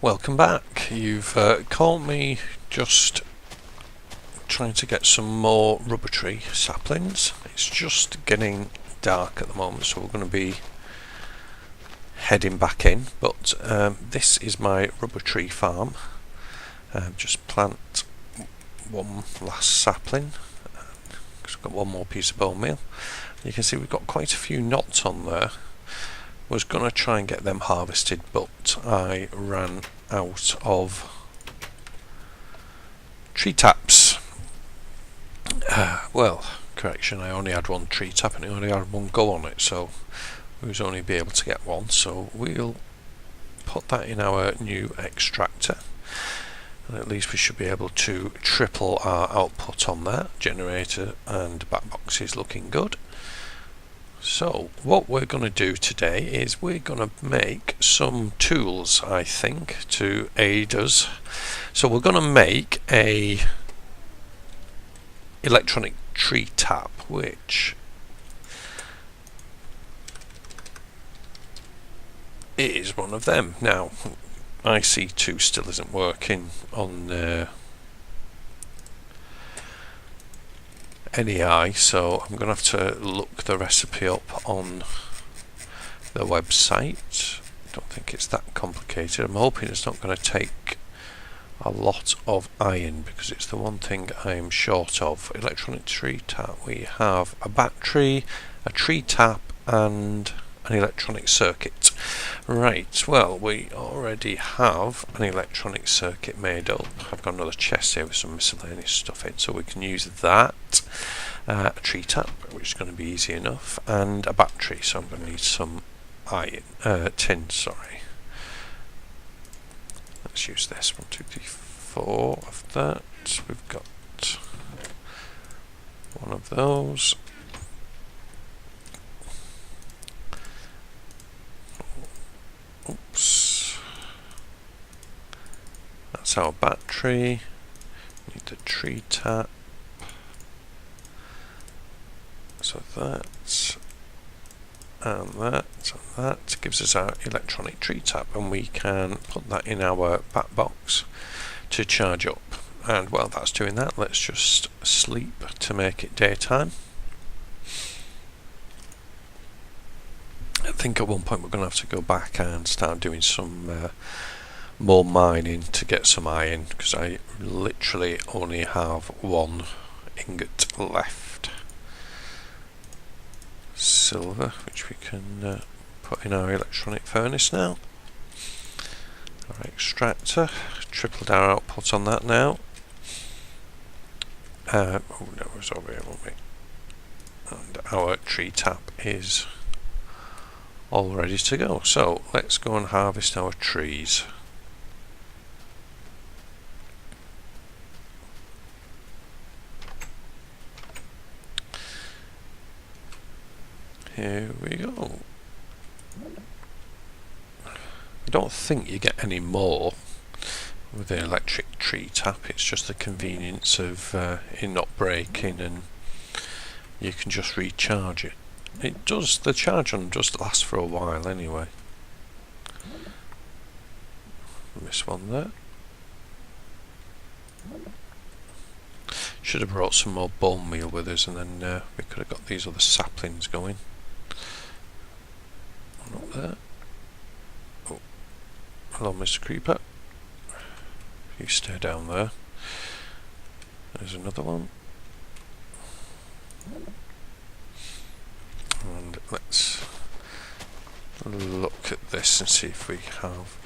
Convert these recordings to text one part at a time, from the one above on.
Welcome back. You've caught me just trying to get some more rubber tree saplings. It's just getting dark at the moment, so we're going to be heading back in, but this is my rubber tree farm. Just plant one last sapling, because I've got one more piece of bone meal. You can see we've got quite a few knots on there. Was going to try and get them harvested, but I ran out of tree taps. Well, correction, I only had one tree tap and I only had one go on it, so we was only be able to get one. So we'll put that in our new extractor, and at least we should be able to triple our output on that. Generator and back box is looking good. So what we're going to do today is we're going to make some tools, I think, to aid us. So we're going to make a electronic tree tap, which is one of them. Now IC2 still isn't working on NEI, so I'm going to have to look the recipe up on the website. I don't think it's that complicated. I'm hoping it's not going to take a lot of iron, because it's the one thing I am short of. Electronic tree tap, we have a battery, a tree tap and an electronic circuit. Right, well, we already have an electronic circuit made up. I've got another chest here with some miscellaneous stuff in, so we can use that. A tree tap, which is going to be easy enough, and a battery, so I'm going to need some iron, tin, sorry. Let's use this. 1, 2, 3, 4 of that. We've got one of those. Oops. That's our battery. Need the tree tap. So that and that and that gives us our electronic tree tap, and we can put that in our back box to charge up. And while that's doing that, let's just sleep to make it daytime. I think at one point we're going to have to go back and start doing some more mining to get some iron, because I literally only have one ingot left. Silver, which we can put in our electronic furnace now. Our extractor, tripled our output on that now. Oh no, it was over here, won't we? And our tree tap is all ready to go. So let's go and harvest our trees. Here we go. I don't think you get any more with the electric tree tap. It's just the convenience of it not breaking, and you can just recharge it. It does, the charge on does last for a while anyway. Miss one there. Should have brought some more bone meal with us, and then we could have got these other saplings going. One up there. Oh, hello, Mr. Creeper. You stay down there. There's another one. And let's look at this and see if we have.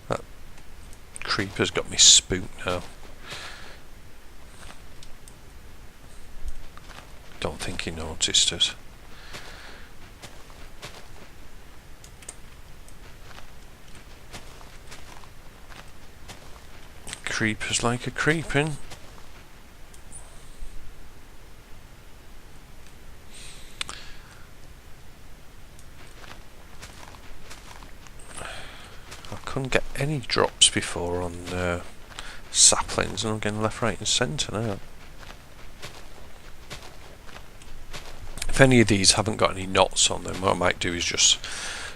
That creeper's got me spooked now. Don't think he noticed us. Creepers like a creeping. I couldn't get any drops before on saplings, and I'm getting left, right and centre now. If if any of these haven't got any knots on them, what I might do is just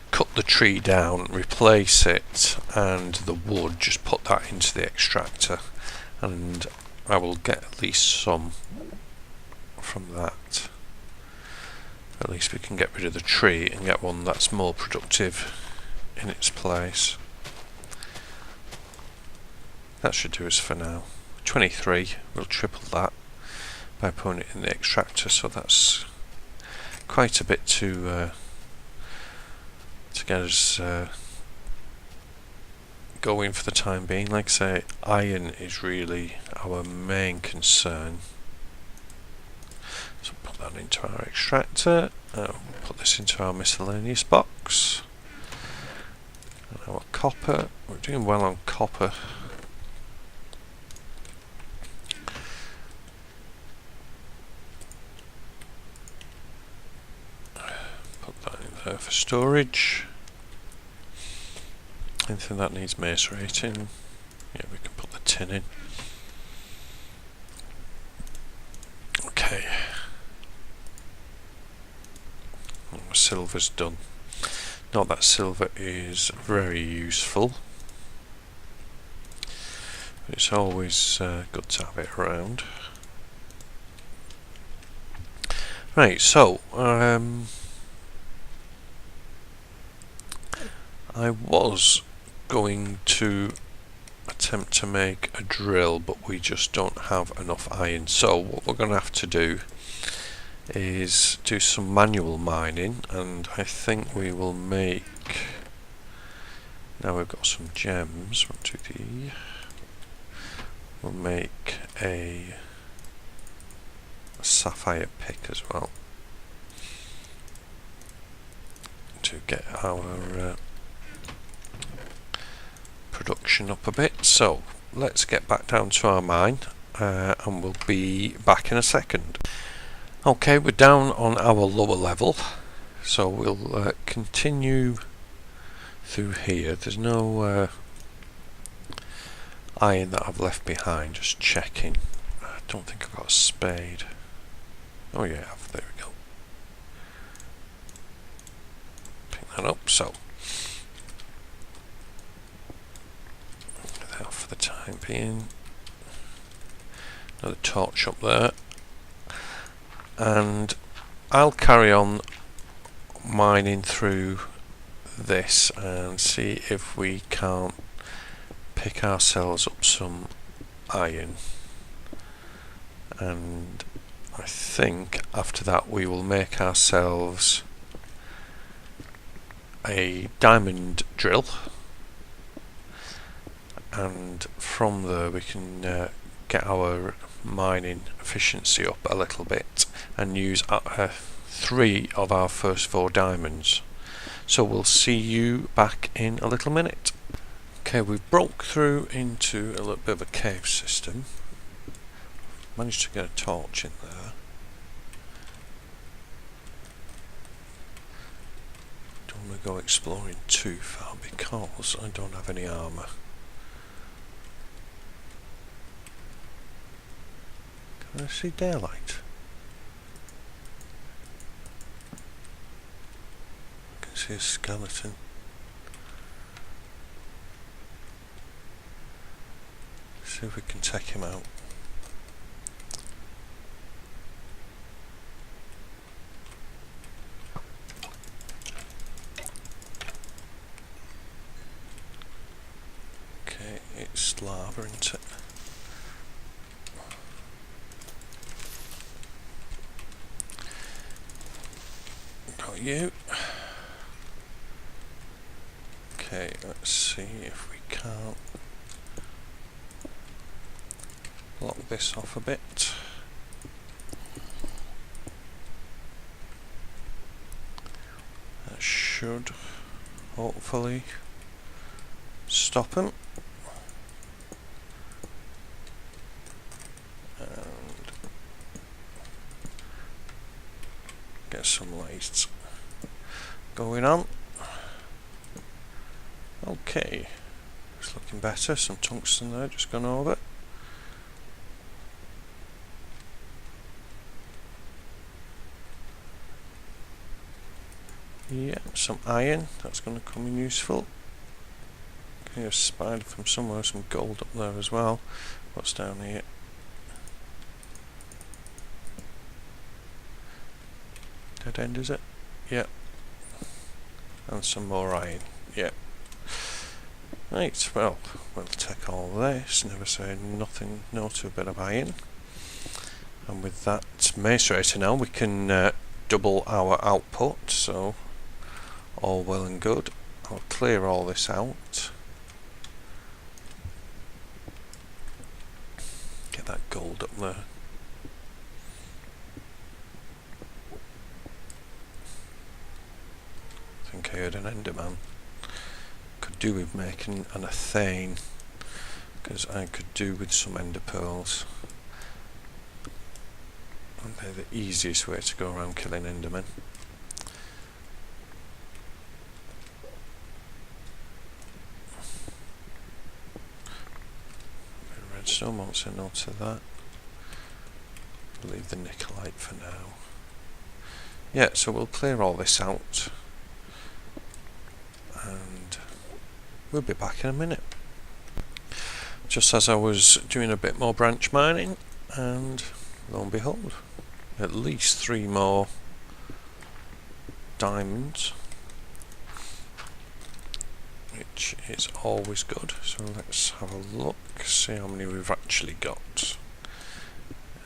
cut the tree down, replace it, and the wood, just put that into the extractor, and I will get at least some from that. At least we can get rid of the tree and get one that's more productive in its place. That should do us for now. 23, we'll triple that by putting it in the extractor, so that's quite a bit to get us going for the time being. Like I say, iron is really our main concern. So put that into our extractor, put this into our miscellaneous box. And our copper, we're doing well on copper. Put that in there for storage. Anything that needs macerating, yeah, we can put the tin in. Okay. Silver's done. Not that silver is very useful. It's always good to have it around. Right, so I was going to attempt to make a drill, but we just don't have enough iron. So what we're going to have to do is do some manual mining, and I think we will make, now we've got some gems, 1, 2, 3, we'll make a sapphire pick as well to get our production up a bit. So let's get back down to our mine, and we'll be back in a second. Okay, we're down on our lower level, so we'll continue through here. There's no iron that I've left behind, just checking. I don't think I've got a spade. Oh yeah, there we go. Pick that up, so that for the time being. Another torch up there. And I'll carry on mining through this and see if we can't pick ourselves up some iron, and I think after that we will make ourselves a diamond drill, and from there we can get our mining efficiency up a little bit and use 3 of our first 4 diamonds. So we'll see you back in a little minute. Okay, we've broke through into a little bit of a cave system. Managed to get a torch in there. Don't want to go exploring too far because I don't have any armour. Can I see daylight? I can see a skeleton. See if we can take him out. Okay, it's lava, isn't it? Got you. Okay, let's see if we can't block this off a bit. That should hopefully stop him. And get some lights going on. Okay, it's looking better. Some tungsten there, just gone over. Yeah, some iron, that's going to come in useful. Here's a spider from somewhere, some gold up there as well. What's down here? Dead end, is it? Yep. And some more iron. Yep. Right, well, we'll take all this, never say nothing, no to a bit of iron. And with that macerator now, we can double our output, so all well and good. I'll clear all this out. Get that gold up there. I think I heard an enderman. Could do with making an athane, because I could do with some ender pearls. And they're the easiest way to go around killing endermen. Redstone, won't say no to that. Leave the nickelite for now. Yeah, so we'll clear all this out. And we'll be back in a minute. Just as I was doing a bit more branch mining, and lo and behold, at least 3 more diamonds, which is always good. So let's have a look, see how many we've actually got.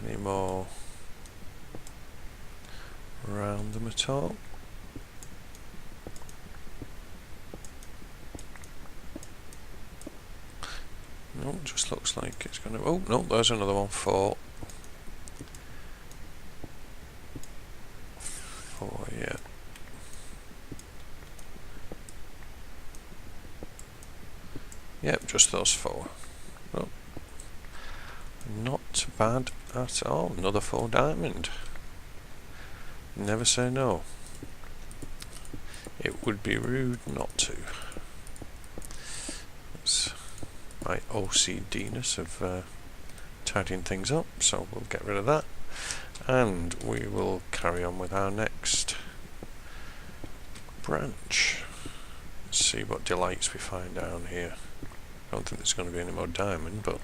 Any more around them at all? No, it just looks like it's going to... Oh, no, there's another one. 4. 4, yeah. Yep, just those 4. Oh, not bad at all. Another 4 diamond. Never say no. It would be rude not to. It's my OCD-ness of tidying things up, so we'll get rid of that. And we will carry on with our next branch. Let's see what delights we find down here. I don't think there's going to be any more diamond, but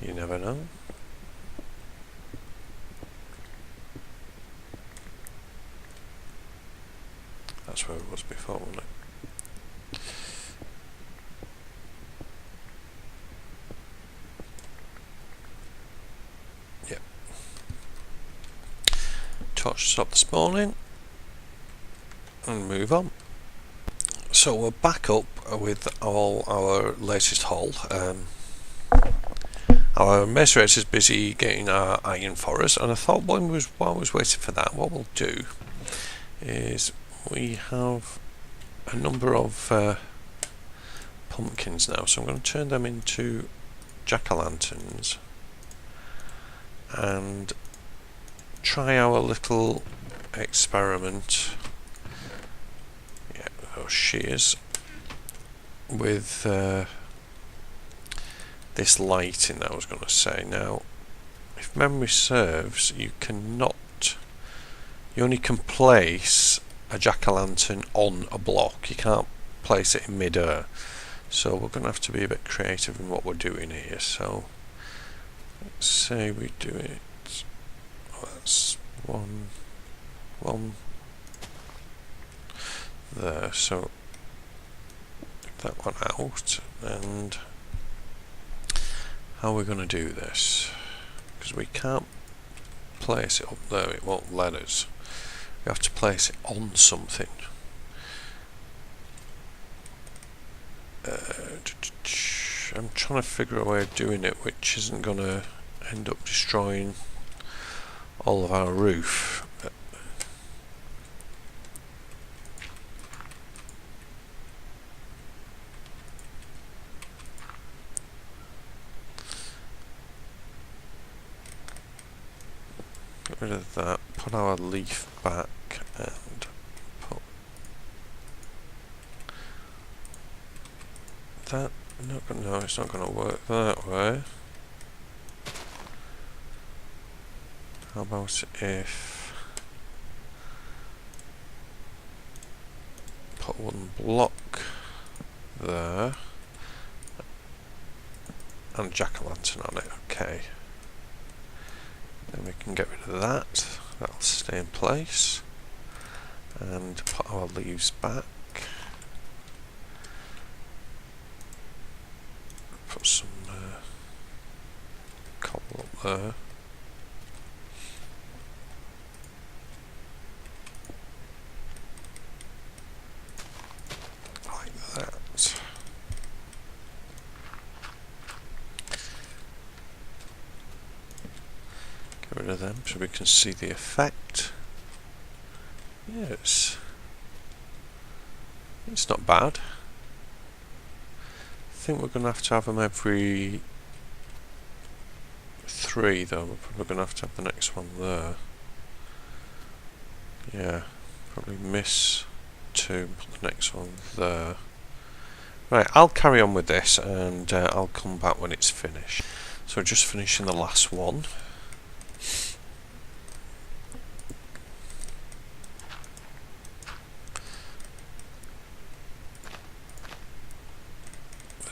you never know. That's where it was before, wasn't it? Yep. Torch stop the spawning and move on. So we're back up with all our latest haul. Our macerator is busy getting our iron for us, and I thought while I was waiting for that, what we'll do is we have a number of pumpkins now, so I'm going to turn them into jack-o'-lanterns and try our little experiment. Yeah, those shears with this lighting that I was going to say. Now, if memory serves, you only can place a jack-o'-lantern on a block. You can't place it in mid-air. So we're going to have to be a bit creative in what we're doing here. So let's say we do it. Oh, that's one there. So get that one out. And how are we going to do this? Because we can't place it up there. It won't let us. We have to place it on something. I'm trying to figure a way of doing it which isn't going to end up destroying all of our roof. Get rid of that, put our leaf back and put that. No, it's not going to work that way. How about if put one block there and jack-o'-lantern on it. Okay. Then we can get rid of that. That'll stay in place. And put our leaves back. Put some cobble up there. Like that. Get rid of them so we can see the effect. Yes. It's not bad. I think we're going to have them every 3 though. We're probably going to have the next one there. Yeah, probably miss 2, put the next one there. Right, I'll carry on with this and I'll come back when it's finished. So just finishing the last one.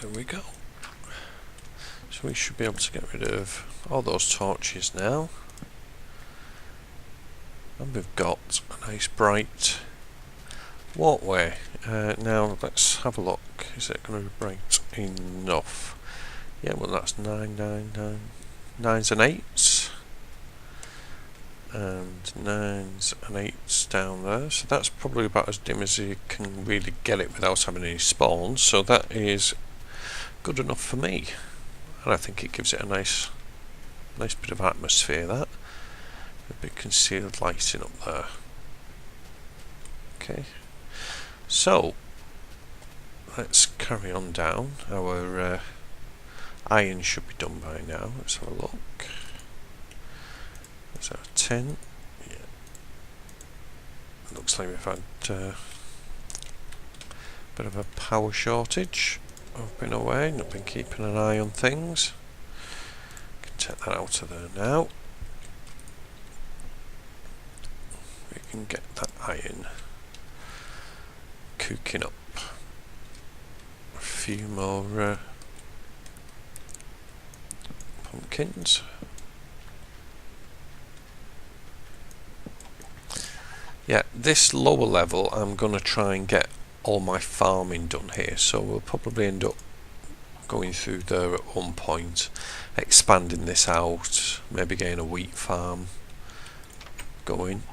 There we go. So we should be able to get rid of all those torches now. And we've got a nice bright walkway. Now let's have a look. Is it going to be bright enough? Yeah, well that's 9, 9, 9. 9s and 8s. And 9s and 8s down there. So that's probably about as dim as you can really get it without having any spawns. So that is good enough for me. And I think it gives it a nice bit of atmosphere, that. A bit concealed lighting up there. Okay. So, let's carry on down. Our iron should be done by now. Let's have a look. There's our tin. Yeah. Looks like we've had a bit of a power shortage. I've been away, not been keeping an eye on things. Can take that out of there now. We can get that iron cooking up. A few more pumpkins. Yeah, this lower level I'm going to try and get all my farming done here, so we'll probably end up going through there at one point, expanding this out, maybe getting a wheat farm going,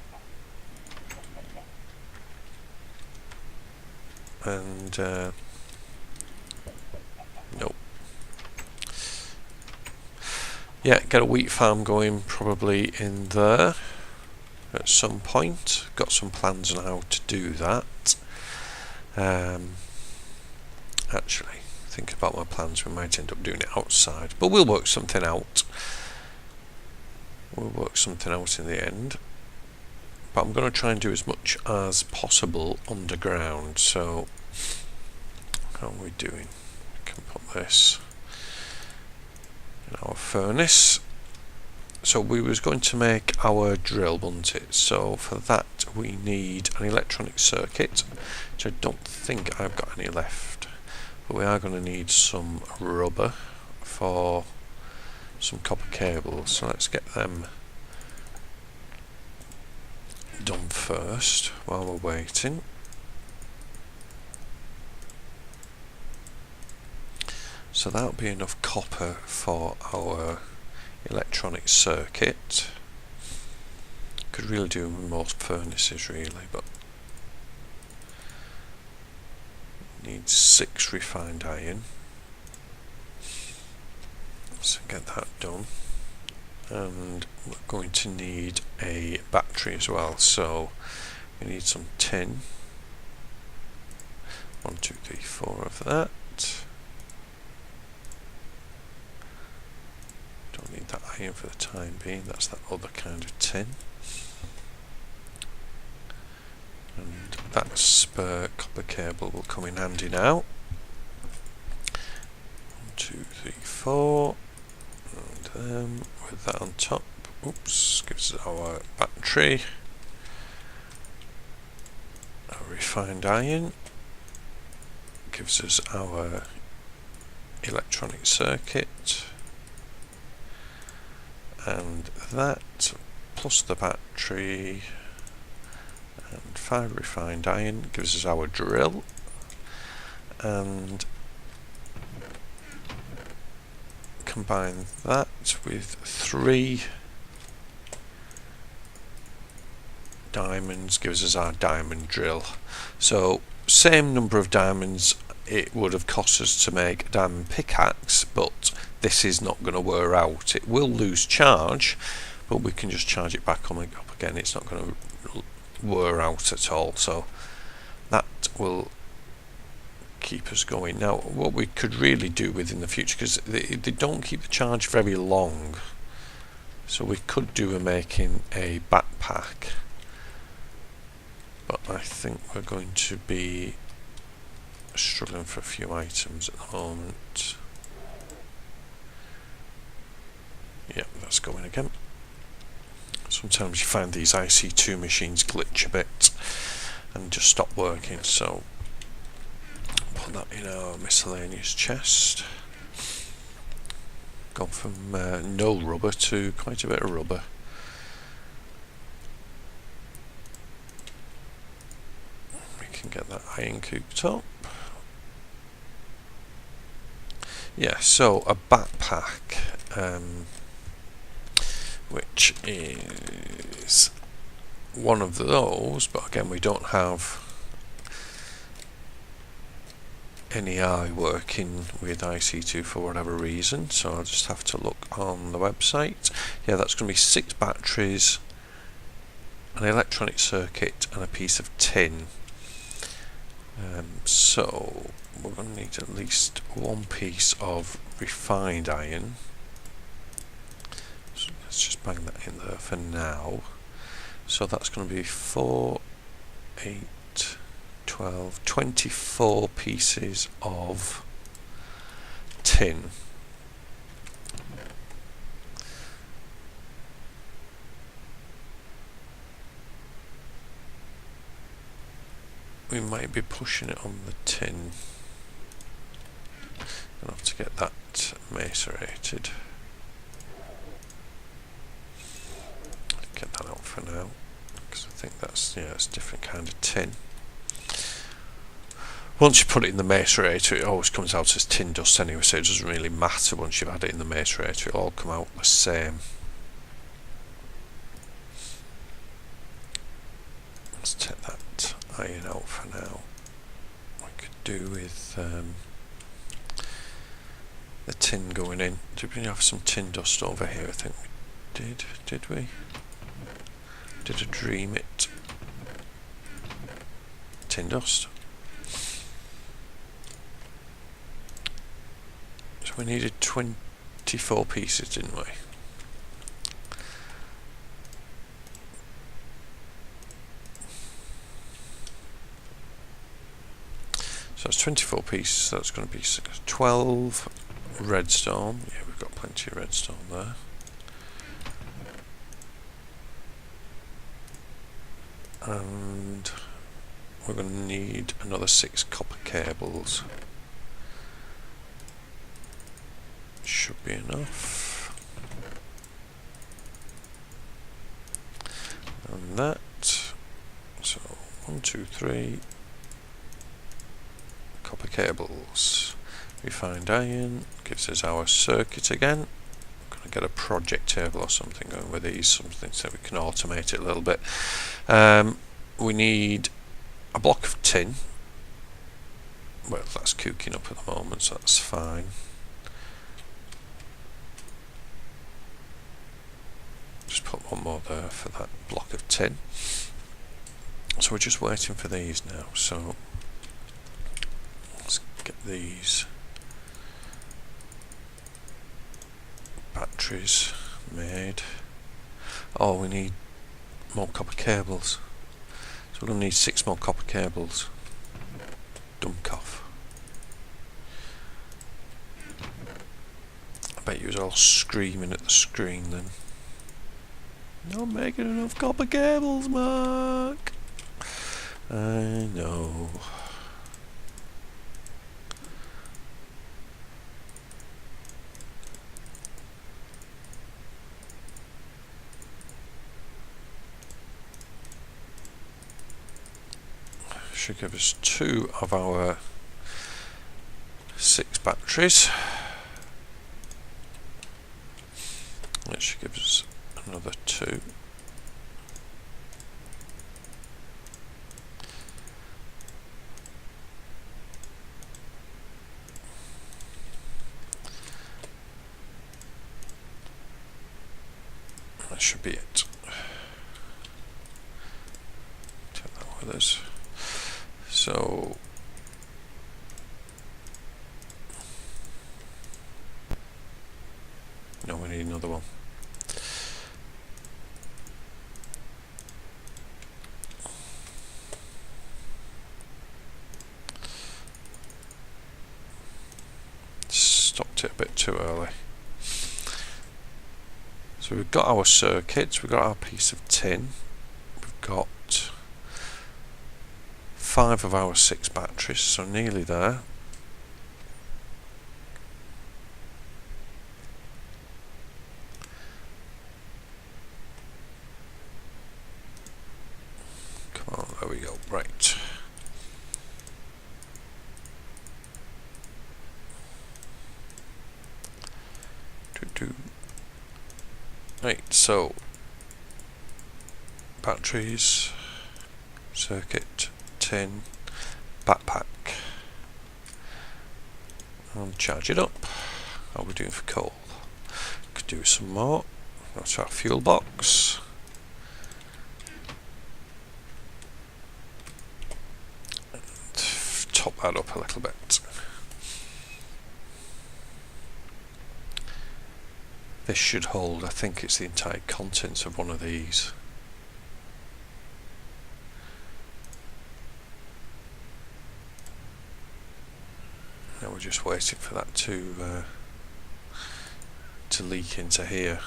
and nope, yeah, get a wheat farm going probably in there at some point. Got some plans on how to do that. Actually, thinking about my plans, we might end up doing it outside, but we'll work something out. We'll work something out in the end. But I'm going to try and do as much as possible underground. So, how are we doing? We can put this in our furnace. So we was going to make our drill, wasn't it? So for that we need an electronic circuit, which I don't think I've got any left. But we are going to need some rubber for some copper cables. So let's get them done first while we're waiting. So that'll be enough copper for our electronic circuit. Could really do with most furnaces really, but need 6 refined iron. So get that done. And we're going to need a battery as well, so we need some tin. 1, 2, 3, 4 of that. Don't need that iron for the time being, that's that other kind of tin. And that spare copper cable will come in handy now. 1, 2, 3, 4. And with that on top, oops, gives us our battery, our refined iron. gives us our electronic circuit, and that plus the battery and 5 refined iron gives us our drill, and combine that with 3 diamonds gives us our diamond drill. So same number of diamonds it would have cost us to make a diamond pickaxe, but this is not going to wear out. It will lose charge, but we can just charge it back on and up again. It's not going to wear out at all, so that will keep us going. Now what we could really do with in the future, because they don't keep the charge very long, so we could do making a backpack, but I think we're going to be struggling for a few items at the moment. Yep, that's going again. Sometimes you find these IC2 machines glitch a bit and just stop working, so put that in our miscellaneous chest. Gone from no rubber to quite a bit of rubber. We can get that iron cooked up. Yeah, so a backpack, which is one of those, but again we don't have any eye working with IC2 for whatever reason, so I'll just have to look on the website. Yeah, that's going to be 6 batteries, an electronic circuit and a piece of tin. So we're going to need at least 1 piece of refined iron. So let's just bang that in there for now. So that's going to be 4, 8, 12, 24 pieces of tin. We might be pushing it on the tin. Gonna have to get that macerated. Get that out for now, because I think that's, yeah, it's a different kind of tin. Once you put it in the macerator, it always comes out as tin dust anyway, so it doesn't really matter once you've had it in the macerator, it'll all come out the same. Let's take that iron out for now. I could do with the tin going in. Did we have some tin dust over here? I think we did we? Did I dream it? Tin dust. So we needed 24 pieces, didn't we? So that's 24 pieces, that's going to be 12 redstone. Yeah, we've got plenty of redstone there. And we're going to need another 6 copper cables. Should be enough. And that. So 1, 2, 3 copper cables. Refined iron gives us our circuit again. I'm going to get a project table or something going with these, something so we can automate it a little bit. We need a block of tin. Well, that's cooking up at the moment, so that's fine. Just put one more there for that block of tin. So we're just waiting for these now, so let's get these batteries made. Oh, we need more copper cables, so we're going to need 6 more copper cables. Dunk off. I bet you was all screaming at the screen then. Not making enough copper cables, Mark. I know. should give us 2 of our 6 batteries. That should give us another 2. That should be it. Take that with us. So no, we need another one. Stopped it a bit too early. So we've got our circuits, we've got our piece of tin, we've got 5 of our 6 batteries, so nearly there. Come on, there we go, right. Right, so batteries, circuit, tin, backpack, and charge it up. How are we doing for coal? Could do some more. That's our fuel box. And top that up a little bit. This should hold, I think it's the entire contents of one of these. Now we're just waiting for that to leak into here.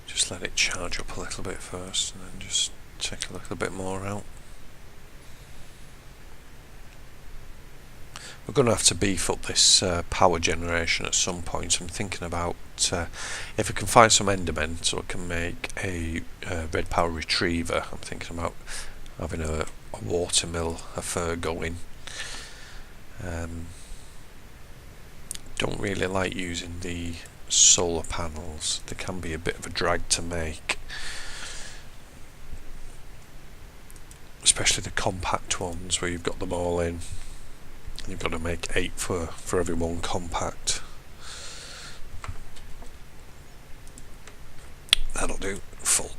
Just let it charge up a little bit first, and then just take a little bit more out. We're going to have to beef up this power generation at some point. I'm thinking about if I can find some Endermen so I can make a red power retriever. I'm thinking about having a water mill, a fur going. Don't really like using the solar panels. They can be a bit of a drag to make. Especially the compact ones where you've got them all in. You've got to make 8 for every one compact. That'll do, full.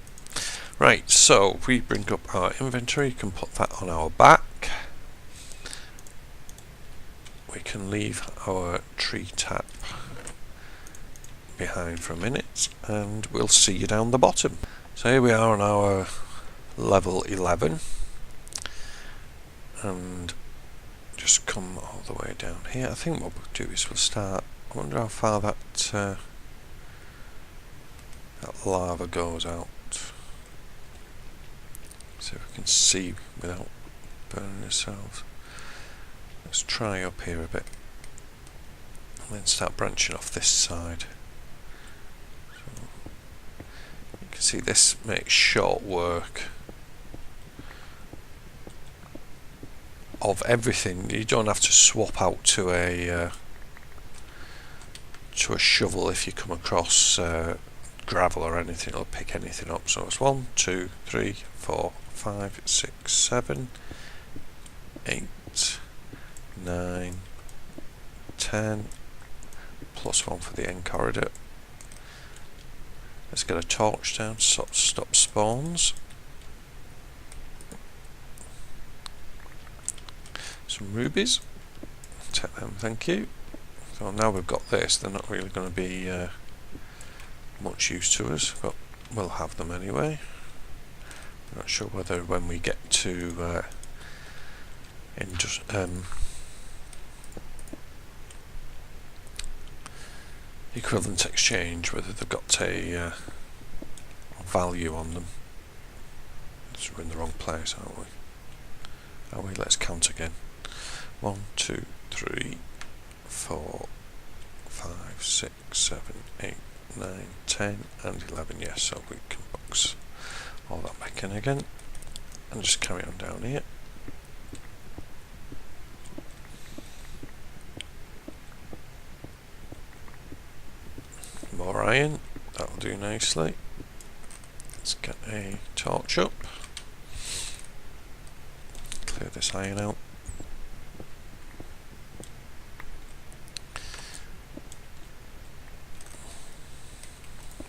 Right, so if we bring up our inventory, you can put that on our back. We can leave our tree tap behind for a minute, and we'll see you down the bottom. So here we are on our level 11. And just come all the way down here. I think what we'll do is we'll start. I wonder how far that lava goes out. See if we can see without burning ourselves. Let's try up here a bit, and then start branching off this side. So you can see this makes short work of everything. You don't have to swap out to a shovel if you come across gravel or anything. It'll pick anything up. So it's 1, 2, 3, 4, 5, 6, 7, 8, 9, 10, plus 1 for the end corridor. Let's get a torch down to stop spawns. Some rubies, take them, thank you. So now we've got this, they're not really going to be much use to us, but we'll have them anyway. I'm not sure whether when we get to equivalent exchange, whether they've got a value on them. So we're in the wrong place, aren't we? Are we? Let's count again. 1, 2, 3, 4, 5, 6, 7, 8, 9, 10 and 11. Yes, so we can box all that back in again and just carry on down here. More iron, that'll do nicely. Let's get a torch up, clear this iron out.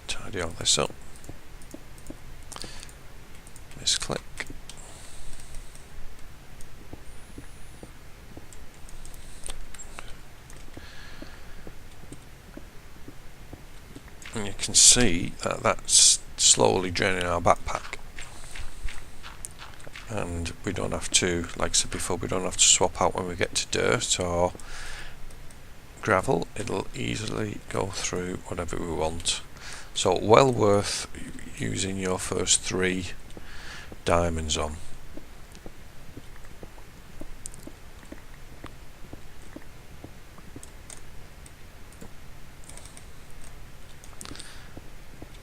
Tidy all this up. Misclick. And you can see that that's slowly draining our backpack. And we don't have to, like I said before, we don't have to swap out when we get to dirt or gravel. It'll easily go through whatever we want. So well worth using your first 3 diamonds on.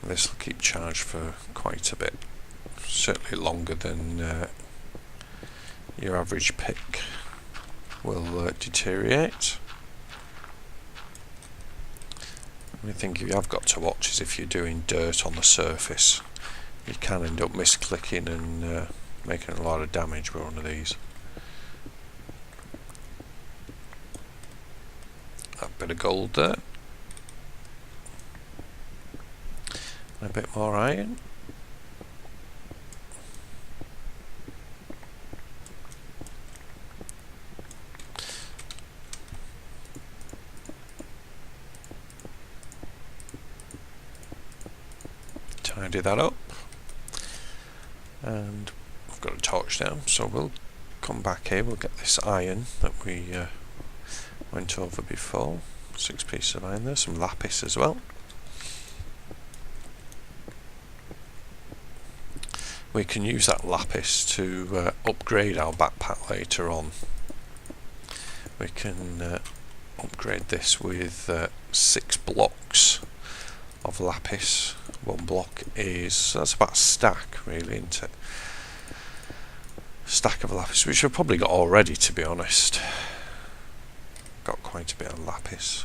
This will keep charged for quite a bit, certainly longer than your average pick will deteriorate. The only thing you have got to watch is if you're doing dirt on the surface, you can end up misclicking and making a lot of damage with one of these. A bit of gold there. A bit more iron. Tidy that up. And we've got a torch now, so we'll come back here, we'll get this iron that we went over before. 6 pieces of iron there, some lapis as well. We can use that lapis to upgrade our backpack later on. We can upgrade this with 6 blocks of lapis. 1 block is, that's about a stack really, isn't it? Stack of lapis, which I've probably got already, to be honest. Got quite a bit of lapis.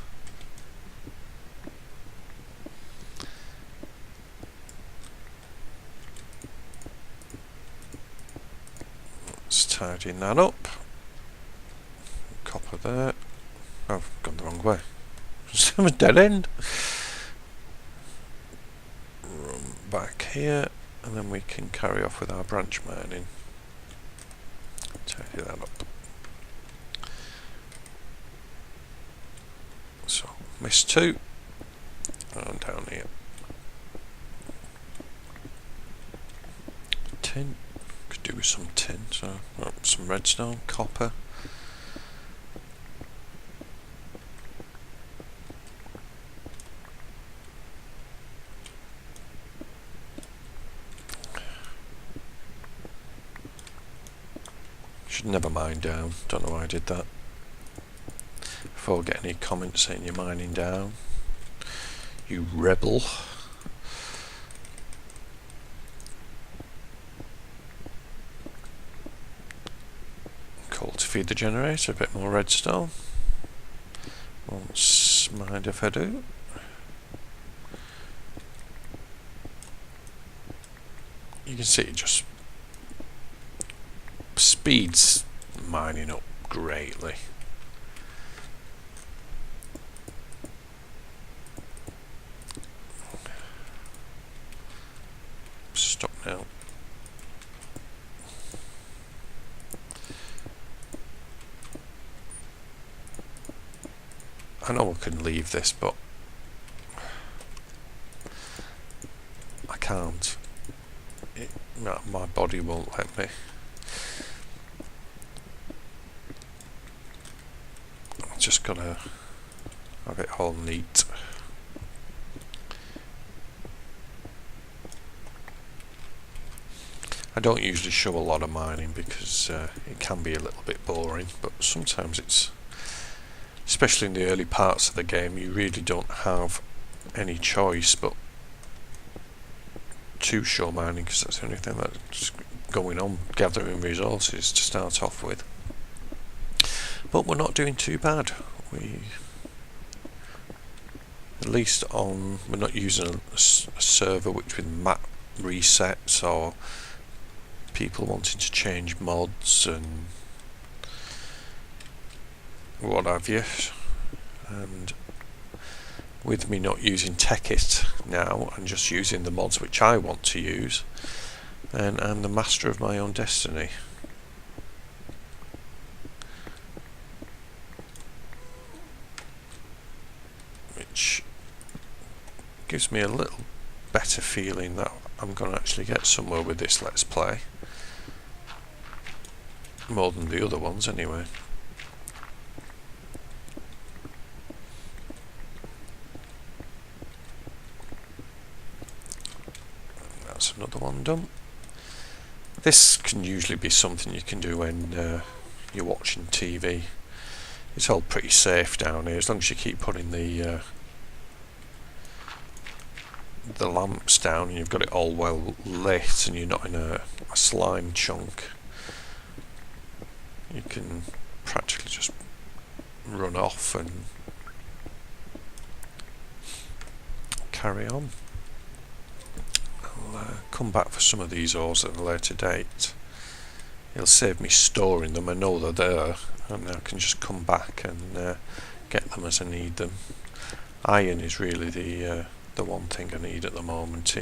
Let's tidy that up. Copper there. Oh, I've gone the wrong way. Just have a dead end. Run back here, and then we can carry off with our branch mining. Tidy that up. So, missed 2. And down here. Tin. Could do with some tin, so some redstone, copper. Should never mine down, don't know why I did that. Before I get any comments saying you're mining down, you rebel. Coal to feed the generator, a bit more redstone. Won't mind if I do. You can see it just speeds mining up greatly. Stop now. I know I can leave this, but I can't. My body won't let me. I've just gotta have it all neat. I don't usually show a lot of mining because it can be a little bit boring, but sometimes it's especially in the early parts of the game, you really don't have any choice but to show mining, because that's the only thing that's going on, gathering resources to start off with. But we're not doing too bad. At least we're not using a server which with map resets or people wanting to change mods and what have you. And with me not using Techit now and just using the mods which I want to use, then I'm the master of my own destiny. Which gives me a little better feeling that I'm going to actually get somewhere with this Let's Play. More than the other ones anyway. That's another one done. This can usually be something you can do when you're watching TV. It's all pretty safe down here, as long as you keep putting the lamps down and you've got it all well lit and you're not in a slime chunk. You can practically just run off and carry on. I'll come back for some of these ores at a later date. It'll save me storing them. I know they're there, and I can just come back and get them as I need them. Iron is really the one thing I need at the moment.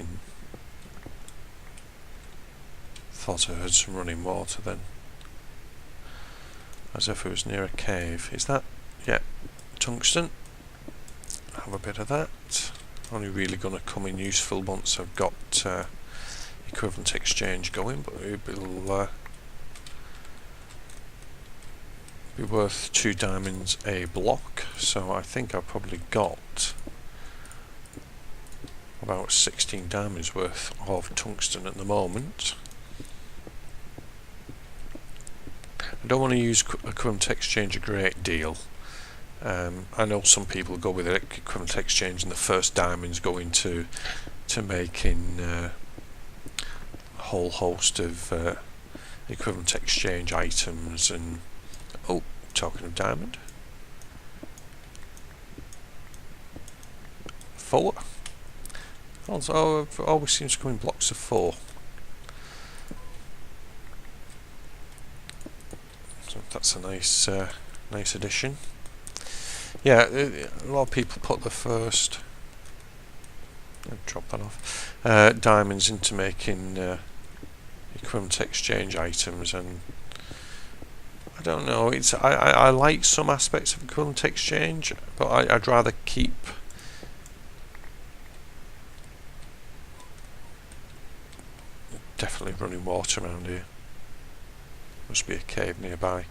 Thought I heard some running water then, as if it was near a cave. Is that? Yeah, tungsten. Have a bit of that. Only really going to come in useful once I've got equivalent exchange going, but it'll be worth 2 diamonds a block, so I think I've probably got about 16 diamonds worth of tungsten at the moment. I don't want to use equivalent exchange a great deal. I know some people go with equivalent exchange and the first diamonds go into making a whole host of equivalent exchange items. And oh, talking of diamond, 4. Also, it always seems to come in blocks of 4. So that's a nice addition. Yeah, a lot of people put the first. I'll drop that off. Diamonds into making equivalent exchange items, and I don't know. I like some aspects of equivalent exchange, but I'd rather keep definitely running water around here. Must be a cave nearby.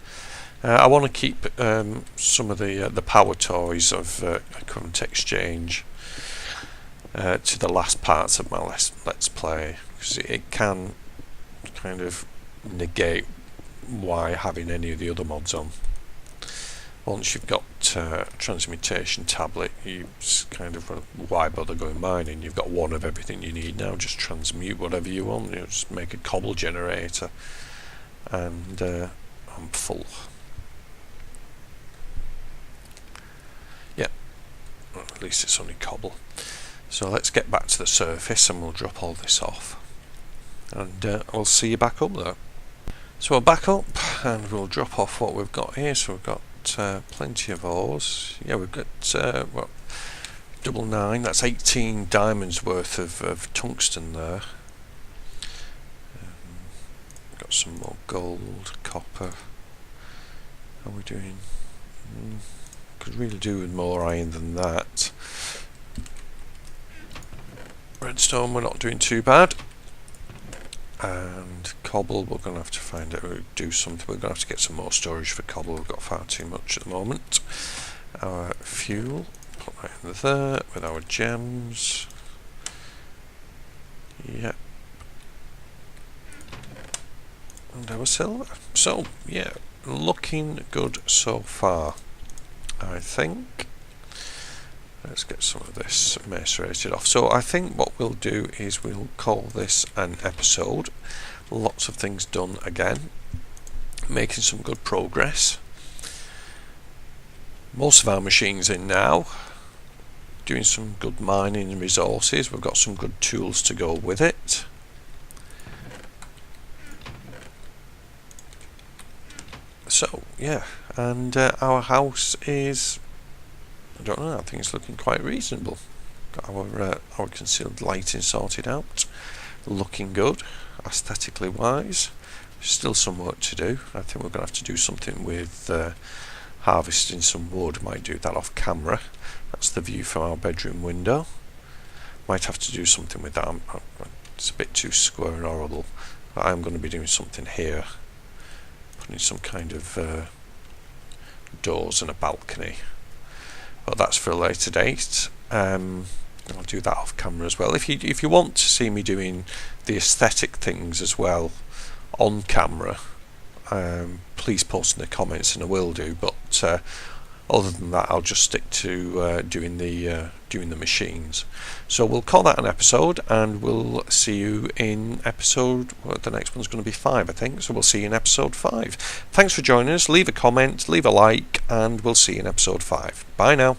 I want to keep some of the power toys of equivalent exchange to the last parts of my let's play, because it can kind of negate why having any of the other mods on. Once you've got transmutation tablet, you kind of, why bother going mining? You've got one of everything you need now. Just transmute whatever you want. Just make a cobble generator, and I'm full. Yeah, well, at least it's only cobble. So let's get back to the surface and we'll drop all this off, and I'll see you back up there. So we're back up and we'll drop off what we've got here. So we've got plenty of ores. Yeah, we've got what, 99. That's 18 diamonds worth of tungsten there. Got some more gold, copper. How are we doing? Could really do with more iron than that. Redstone, we're not doing too bad. And cobble, we're going to have to find out, do something. We're going to have to get some more storage for cobble. We've got far too much at the moment. Our fuel, put that in there with our gems. Yep. And our silver. So, yeah, looking good so far. I think. Let's get some of this macerated off. So I think what we'll do is we'll call this an episode. Lots of things done again. Making some good progress. Most of our machines in now. Doing some good mining and resources. We've got some good tools to go with it. So yeah, and our house is, I don't know, I think it's looking quite reasonable. Got our concealed lighting sorted out, looking good, aesthetically wise. Still some work to do. I think we're going to have to do something with harvesting some wood. Might do that off camera. That's the view from our bedroom window. Might have to do something with that. It's a bit too square and horrible. But I'm going to be doing something here. Putting some kind of doors and a balcony. But that's for a later date. I'll do that off camera as well. If you want to see me doing the aesthetic things as well on camera, please post in the comments and I will do. But other than that, I'll just stick to doing the machines. So we'll call that an episode, and we'll see you in episode. Well, the next one's going to be 5, I think. So we'll see you in episode 5. Thanks for joining us. Leave a comment, leave a like, and we'll see you in episode 5. Bye now.